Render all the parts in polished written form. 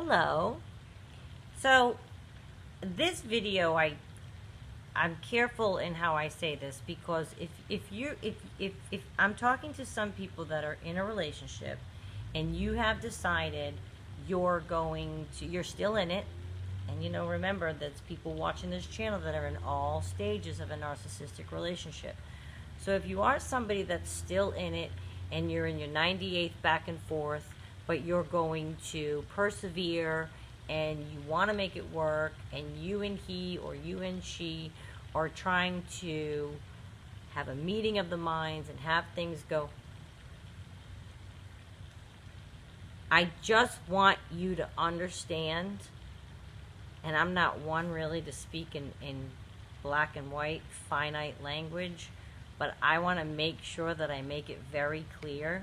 Hello. So this video, I'm careful in how I say this because if I'm talking to some people that are in a relationship and you have decided you're still in it, and remember there's people watching this channel that are in all stages of a narcissistic relationship. So if you are somebody that's still in it and you're in your 98th back and forth, but you're going to persevere and you want to make it work, and you and he or you and she are trying to have a meeting of the minds and have things go, I just want you to understand, and I'm not one really to speak in black and white finite language, but I want to make sure that I make it very clear.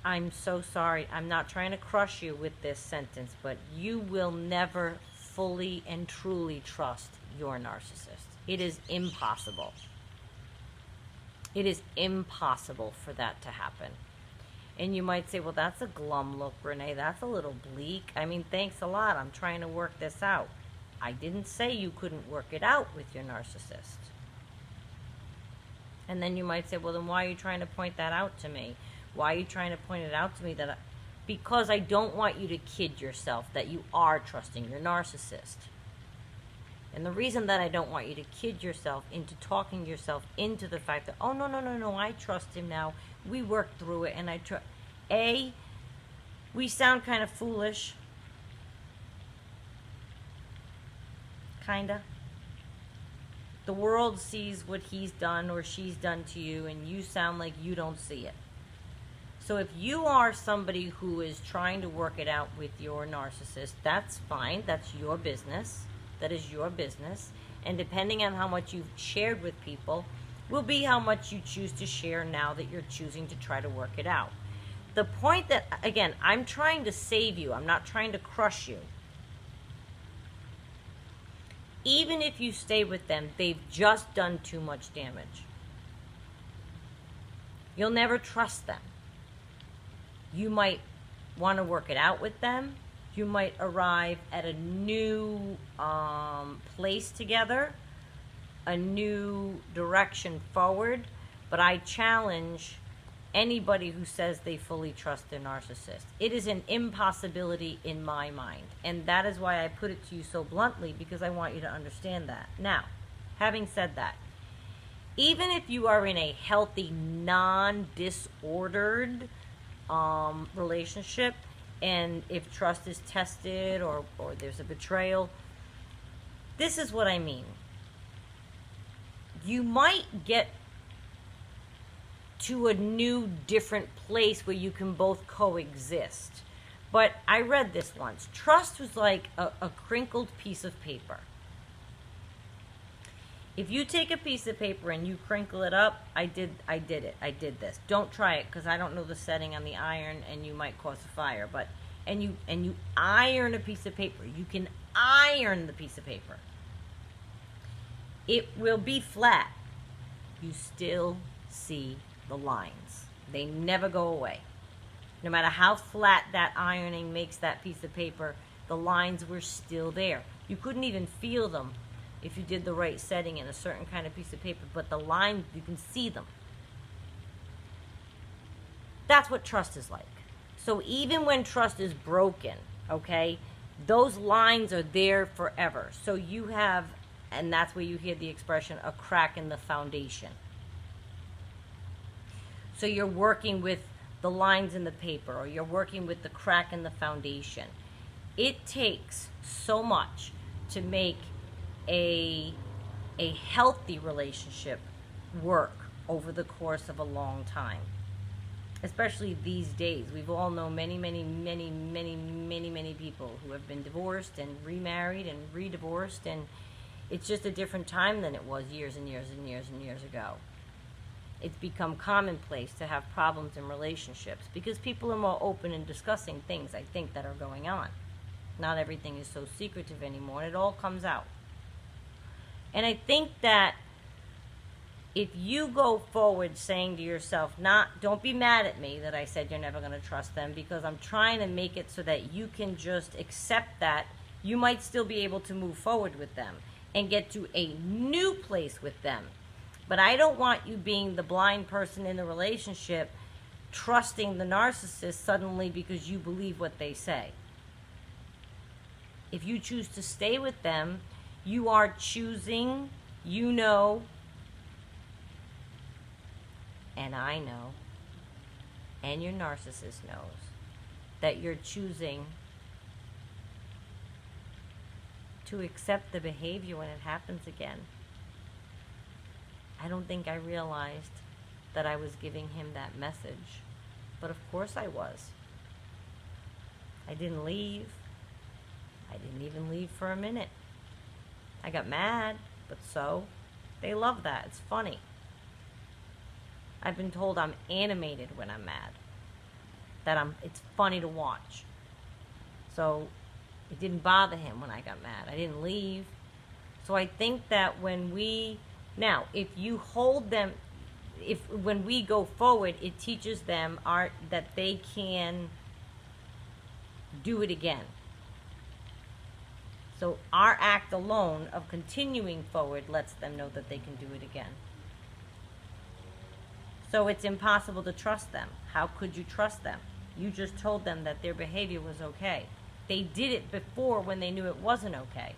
I'm so sorry, I'm not trying to crush you with this sentence, but you will never fully and truly trust your narcissist. It is impossible. It is impossible for that to happen. And you might say, well, that's a glum look, Renee. That's a little bleak. I mean, thanks a lot. I'm trying to work this out. I didn't say you couldn't work it out with your narcissist. And then you might say, well, then why are you trying to point that out to me? Why are you trying to point it out to me? Because I don't want you to kid yourself that you are trusting your narcissist. And the reason that I don't want you to kid yourself into talking yourself into the fact that, oh, no, I trust him now. We worked through it, and I trust. We sound kind of foolish. Kinda. The world sees what he's done or she's done to you, and you sound like you don't see it. So if you are somebody who is trying to work it out with your narcissist, that's fine. That's your business. That is your business. And depending on how much you've shared with people, will be how much you choose to share now that you're choosing to try to work it out. The point that, again, I'm trying to save you. I'm not trying to crush you. Even if you stay with them, they've just done too much damage. You'll never trust them. You might want to work it out with them. You might arrive at a new place together, a new direction forward, but I challenge anybody who says they fully trust their narcissist. It is an impossibility in my mind, and that is why I put it to you so bluntly, because I want you to understand that. Now, having said that, even if you are in a healthy, non-disordered relationship, and if trust is tested or there's a betrayal, this is what I mean. You might get to a new, different place where you can both coexist. But I read this once. Trust was like a crinkled piece of paper. If you take a piece of paper and you crinkle it up, I did this. Don't try it, because I don't know the setting on the iron and you might cause a fire. But and you iron a piece of paper. You can iron the piece of paper. It will be flat. You still see the lines. They never go away. No matter how flat that ironing makes that piece of paper, the lines were still there. You couldn't even feel them if you did the right setting in a certain kind of piece of paper, but the lines, you can see them. That's what trust is like. So even when trust is broken, okay, those lines are there forever. So you have, and that's where you hear the expression, a crack in the foundation. So you're working with the lines in the paper, or you're working with the crack in the foundation. It takes so much to make a healthy relationship work over the course of a long time. Especially these days. We've all known many people who have been divorced and remarried and re-divorced, and it's just a different time than it was years and years ago. It's become commonplace to have problems in relationships because people are more open in discussing things, I think, that are going on. Not everything is so secretive anymore, and it all comes out. And I think that if you go forward saying to yourself, don't be mad at me that I said you're never going to trust them, because I'm trying to make it so that you can just accept that you might still be able to move forward with them and get to a new place with them. But I don't want you being the blind person in the relationship, trusting the narcissist suddenly because you believe what they say. If you choose to stay with them, you are choosing, and I know, and your narcissist knows, that you're choosing to accept the behavior when it happens again. I don't think I realized that I was giving him that message, but of course I was. I didn't leave. I didn't even leave for a minute. I got mad, but so, they love that. It's funny. I've been told I'm animated when I'm mad. It's funny to watch. So, it didn't bother him when I got mad. I didn't leave. So I think that when you hold them, when we go forward, it teaches them that they can do it again. So our act alone of continuing forward lets them know that they can do it again. So it's impossible to trust them. How could you trust them? You just told them that their behavior was okay. They did it before when they knew it wasn't okay.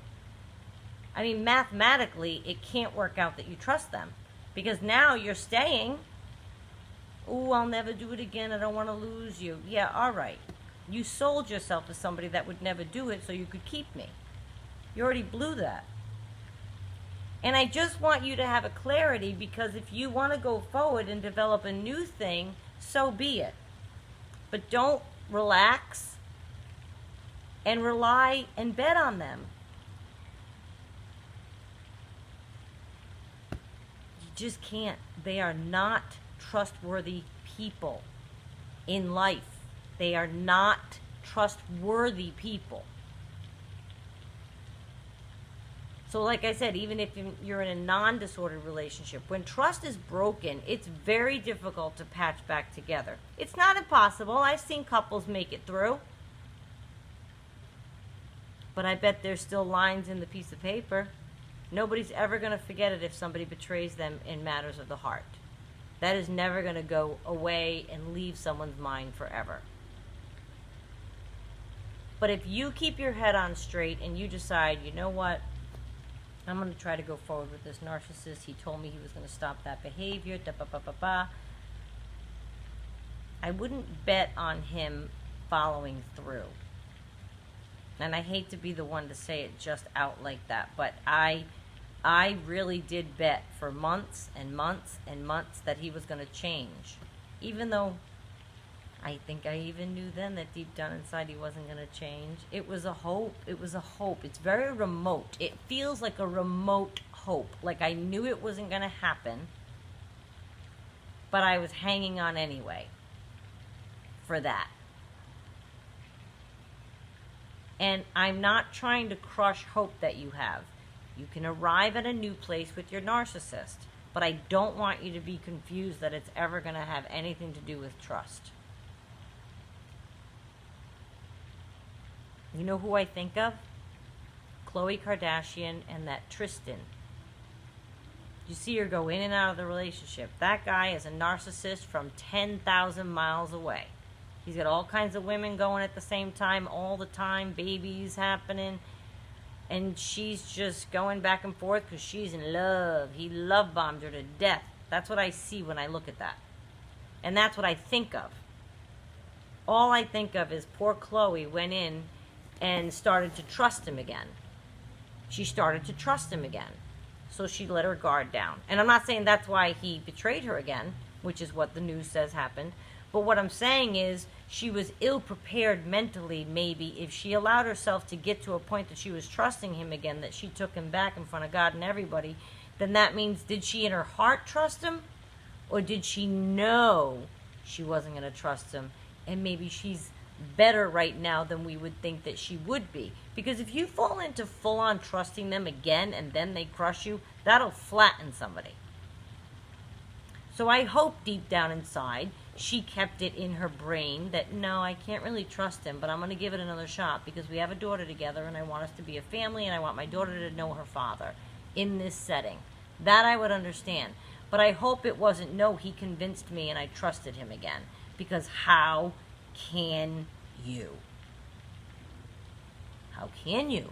I mean, mathematically, it can't work out that you trust them, because now you're staying. Ooh, I'll never do it again. I don't want to lose you. Yeah, all right. You sold yourself to somebody that would never do it so you could keep me. You already blew that. And I just want you to have a clarity, because if you want to go forward and develop a new thing, so be it. But don't relax and rely and bet on them. You just can't. They are not trustworthy people in life. They are not trustworthy people. So like I said, even if you're in a non-disordered relationship, when trust is broken, it's very difficult to patch back together. It's not impossible. I've seen couples make it through. But I bet there's still lines in the piece of paper. Nobody's ever going to forget it if somebody betrays them in matters of the heart. That is never going to go away and leave someone's mind forever. But if you keep your head on straight and you decide, you know what, I'm going to try to go forward with this narcissist. He told me he was going to stop that behavior. I wouldn't bet on him following through. And I hate to be the one to say it just out like that, but I really did bet for months and months and months that he was going to change. Even though I think I even knew then that deep down inside he wasn't going to change. It was a hope. It was a hope. It's very remote. It feels like a remote hope. Like I knew it wasn't going to happen, but I was hanging on anyway for that. And I'm not trying to crush hope that you have. You can arrive at a new place with your narcissist, but I don't want you to be confused that it's ever going to have anything to do with trust. You know who I think of? Khloe Kardashian and that Tristan. You see her go in and out of the relationship. That guy is a narcissist from 10,000 miles away. He's got all kinds of women going at the same time, all the time, babies happening. And she's just going back and forth because she's in love. He love bombed her to death. That's what I see when I look at that. And that's what I think of. All I think of is poor Khloe went in and started to trust him again. She started to trust him again. So she let her guard down. And I'm not saying that's why he betrayed her again, which is what the news says happened. But what I'm saying is she was ill-prepared mentally, maybe, if she allowed herself to get to a point that she was trusting him again, that she took him back in front of God and everybody, then that means, did she in her heart trust him? Or did she know she wasn't going to trust him? And maybe she's better right now than we would think that she would be. Because if you fall into full-on trusting them again and then they crush you, that'll flatten somebody. So I hope deep down inside she kept it in her brain that, no, I can't really trust him, but I'm going to give it another shot because we have a daughter together and I want us to be a family and I want my daughter to know her father in this setting. That I would understand. But I hope it wasn't, no, he convinced me and I trusted him again. Because how can you? How can you?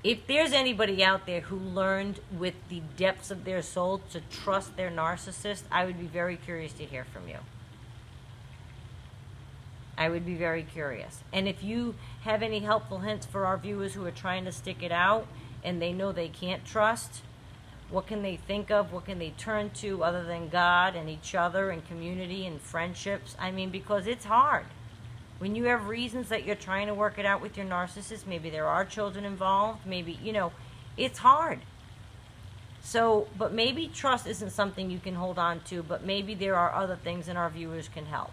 If there's anybody out there who learned with the depths of their soul to trust their narcissist, I would be very curious to hear from you. I would be very curious. And if you have any helpful hints for our viewers who are trying to stick it out and they know they can't trust, what can they think of? What can they turn to other than God and each other and community and friendships? I mean, because it's hard. When you have reasons that you're trying to work it out with your narcissist, maybe there are children involved, maybe, it's hard. So, but maybe trust isn't something you can hold on to, but maybe there are other things and our viewers can help.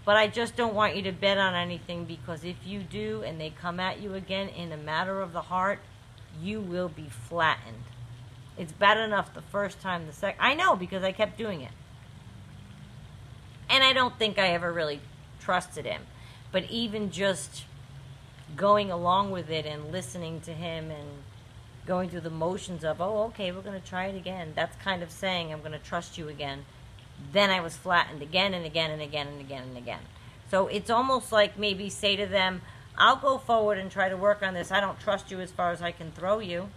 But I just don't want you to bet on anything, because if you do and they come at you again in a matter of the heart, you will be flattened. It's bad enough the first time, the second. I know, because I kept doing it. And I don't think I ever really trusted him. But even just going along with it and listening to him and going through the motions of, oh, okay, we're going to try it again. That's kind of saying, I'm going to trust you again. Then I was flattened again and again and again and again and again. So it's almost like maybe say to them, I'll go forward and try to work on this. I don't trust you as far as I can throw you.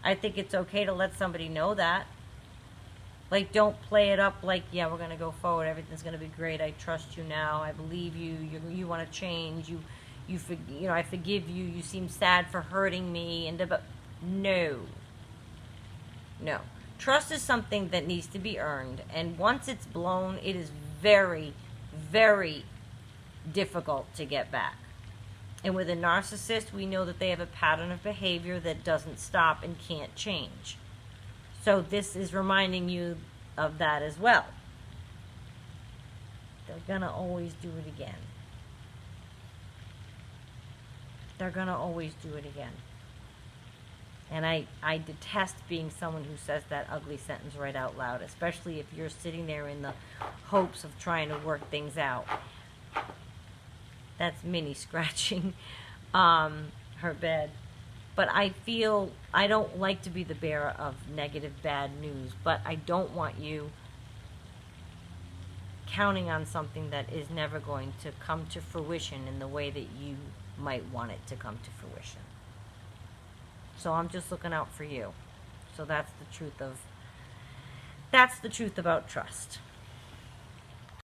I think it's okay to let somebody know that. Like, don't play it up like, yeah, we're going to go forward. Everything's going to be great. I trust you now. I believe you. You want to change. I forgive you. You seem sad for hurting me. No. No. Trust is something that needs to be earned. And once it's blown, it is very, very difficult to get back. And with a narcissist, we know that they have a pattern of behavior that doesn't stop and can't change. So this is reminding you of that as well. They're going to always do it again. They're going to always do it again. And I detest being someone who says that ugly sentence right out loud, especially if you're sitting there in the hopes of trying to work things out. That's Minnie scratching her bed. But I feel I don't like to be the bearer of negative, bad news, but I don't want you counting on something that is never going to come to fruition in the way that you might want it to come to fruition. So I'm just looking out for you. So that's the truth about trust.